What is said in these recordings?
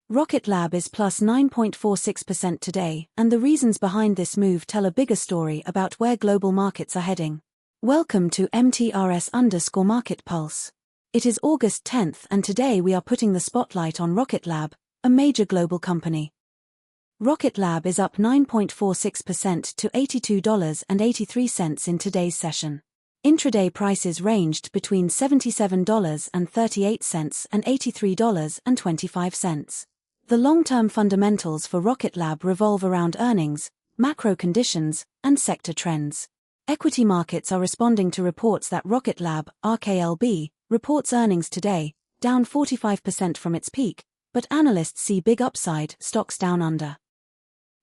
Rocket Lab is plus 9.46% today, and the reasons behind this move tell a bigger story about where global markets are heading. Welcome to MTRS_Market Pulse. It is August 10th, and today we are putting the spotlight on Rocket Lab, a major global company. Rocket Lab is up 9.46% to $82.83 in today's session. Intraday prices ranged between $77.38 and $83.25. The long-term fundamentals for Rocket Lab revolve around earnings, macro conditions, and sector trends. Equity markets are responding to reports that Rocket Lab, RKLB, reports earnings today, down 45% from its peak, but analysts see big upside, stocks down under.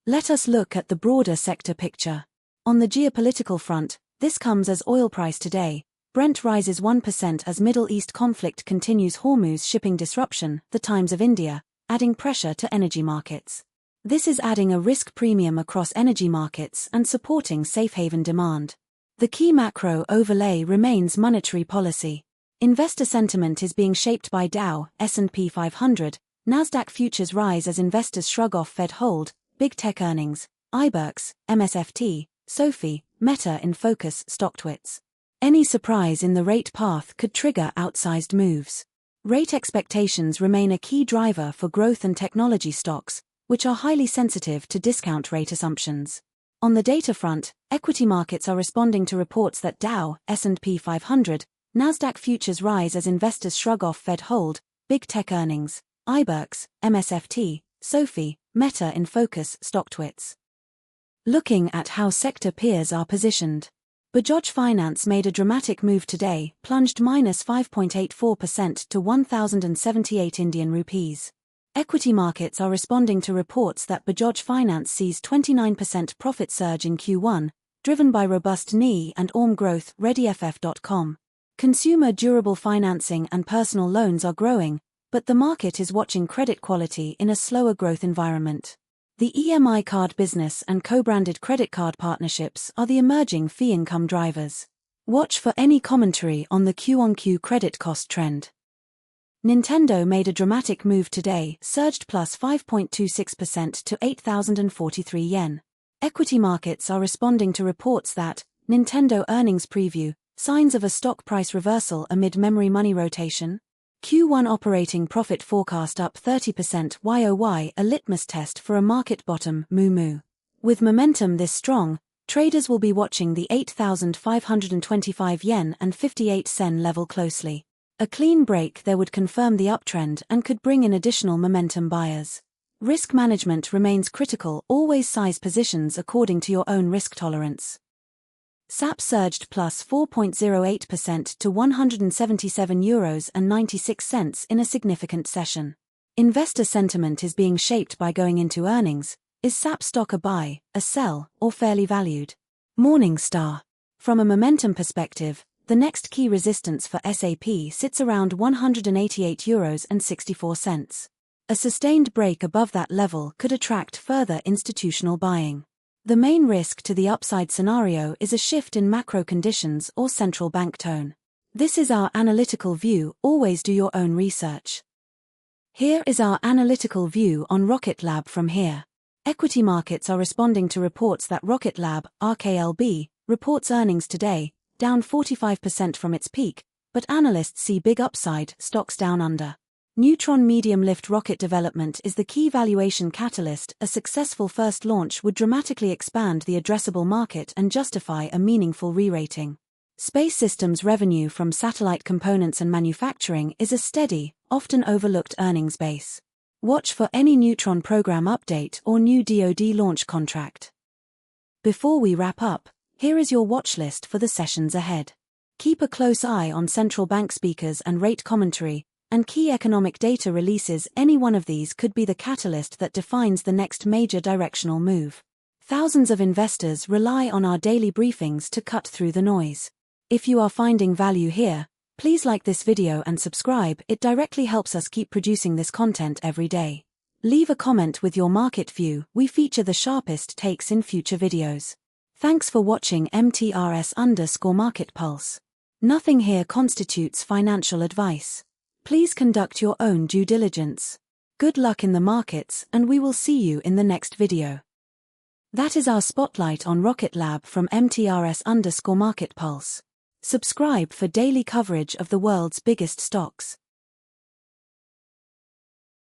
Let us look at the broader sector picture. On the geopolitical front, this comes as oil price today. Brent rises 1% as Middle East conflict continues. Hormuz shipping disruption, the Times of India, adding pressure to energy markets. This is adding a risk premium across energy markets and supporting safe haven demand. The key macro overlay remains monetary policy. Investor sentiment is being shaped by Dow, S&P 500, NASDAQ futures rise as investors shrug off Fed hold, big tech earnings, iBurks, MSFT, Sophie, Meta in focus, StockTwits. Any surprise in the rate path could trigger outsized moves. Rate expectations remain a key driver for growth and technology stocks, which are highly sensitive to discount rate assumptions. On the data front, equity markets are responding to reports that Dow, S&P 500, NASDAQ futures rise as investors shrug off Fed hold, big tech earnings, iBurks, MSFT, Sophie, Meta in focus, StockTwits. Looking at how sector peers are positioned. Bajaj Finance made a dramatic move today, plunged minus 5.84% to 1,078 Indian rupees. Equity markets are responding to reports that Bajaj Finance sees 29% profit surge in Q1, driven by robust NI and ORM growth, ReadyFF.com. Consumer durable financing and personal loans are growing, but the market is watching credit quality in a slower growth environment. The EMI card business and co-branded credit card partnerships are the emerging fee income drivers. Watch for any commentary on the Q-on-Q credit cost trend. Nintendo made a dramatic move today, surged plus 5.26% to 8,043 yen. Equity markets are responding to reports that Nintendo earnings preview, signs of a stock price reversal amid memory money rotation. Q1 operating profit forecast up 30% YOY, a litmus test for a market bottom, moo. With momentum this strong, traders will be watching the 8,525 yen and 58 sen level closely. A clean break there would confirm the uptrend and could bring in additional momentum buyers. Risk management remains critical, always size positions according to your own risk tolerance. SAP surged plus 4.08% to €177.96 in a significant session. Investor sentiment is being shaped by going into earnings. Is SAP stock a buy, a sell, or fairly valued? Morningstar. From a momentum perspective, the next key resistance for SAP sits around €188.64. A sustained break above that level could attract further institutional buying. The main risk to the upside scenario is a shift in macro conditions or central bank tone. This is our analytical view, always do your own research. Here is our analytical view on Rocket Lab from here. Equity markets are responding to reports that Rocket Lab, RKLB, reports earnings today, down 45% from its peak, but analysts see big upside, stocks down under. Neutron medium-lift rocket development is the key valuation catalyst. A successful first launch would dramatically expand the addressable market and justify a meaningful re-rating. Space Systems revenue from satellite components and manufacturing is a steady, often overlooked earnings base. Watch for any Neutron program update or new DoD launch contract. Before we wrap up, here is your watch list for the sessions ahead. Keep a close eye on central bank speakers and rate commentary, and key economic data releases. Any one of these could be the catalyst that defines the next major directional move. Thousands of investors rely on our daily briefings to cut through the noise. If you are finding value here, please like this video and subscribe. It directly helps us keep producing this content every day. Leave a comment with your market view. We feature the sharpest takes in future videos. Thanks for watching MTRS_Market Pulse. Nothing here constitutes financial advice. Please conduct your own due diligence. Good luck in the markets, and we will see you in the next video. That is our spotlight on Rocket Lab from MTRS_Market Pulse. Subscribe for daily coverage of the world's biggest stocks.